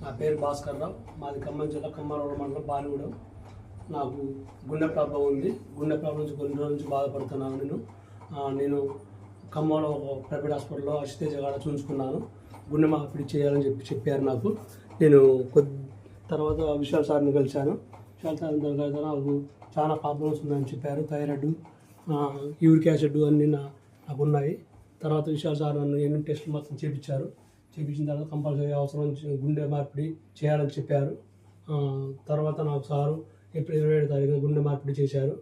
నా పేరు భాస్కర్ రావు. మాది ఖమ్మం జిల్లా కమ్మరవరం మండలం బాలిగూడెం. నాకు గుండె ప్రాబ్లం ఉంది. గుండె ప్రాబ్లం నుంచి కొన్ని రోజుల నుంచి బాధపడుతున్నాను. నేను ఖమ్మంలో ప్రైవేట్ హాస్పిటల్లో అశితేజ కాడ చూసుకున్నాను. గుండె మార్పిడి చేయాలని చెప్పారు నాకు. నేను తర్వాత విశాల్ సార్ని కలిశాను. విశాల్ సార్ తర్వాత నాకు చాలా ప్రాబ్లమ్స్ ఉన్నాయని చెప్పారు. థైరాయిడ్, యూరిక్ యాసిడ్ అన్నీ నాకు ఉన్నాయి. తర్వాత విశాల్ సార్ నన్ను ఎన్ని టెస్టులు మొత్తం చేయించారు. చేయించిన తర్వాత కంపల్సరీ అవసరం గుండె మార్పిడి చేయాలని చెప్పారు. తర్వాత నాకు సారు ఏప్రిల్ 27వ తారీఖున గుండె మార్పిడి చేశారు.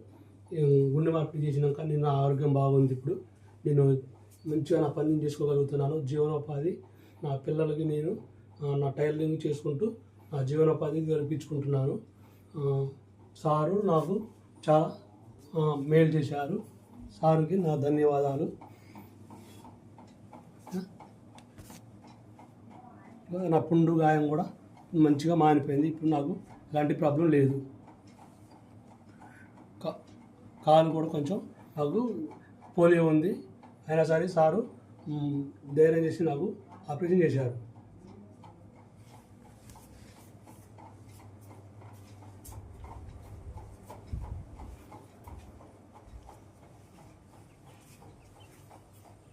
గుండె మార్పిడి చేసినాక నేను ఆరోగ్యం బాగుంది. ఇప్పుడు నేను మంచిగా నా పని చేసుకోగలుగుతున్నాను. జీవనోపాధి నా పిల్లలకి నేను నా టైలరింగ్ చేసుకుంటూ నా జీవనోపాధి గడిపించుకుంటున్నాను. సారు నాకు చాలా మేలు చేశారు. సారుకి నా ధన్యవాదాలు. నా పుండు గాయం కూడా మంచిగా మానిపోయింది. ఇప్పుడు నాకు ఎలాంటి ప్రాబ్లం లేదు. కాలు కూడా కొంచెం నాకు పోలియో ఉంది. అయినా సరే సారు ధైర్యం చేసి నాకు ఆపరేషన్ చేశారు.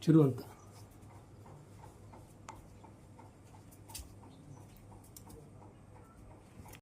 చిరువంత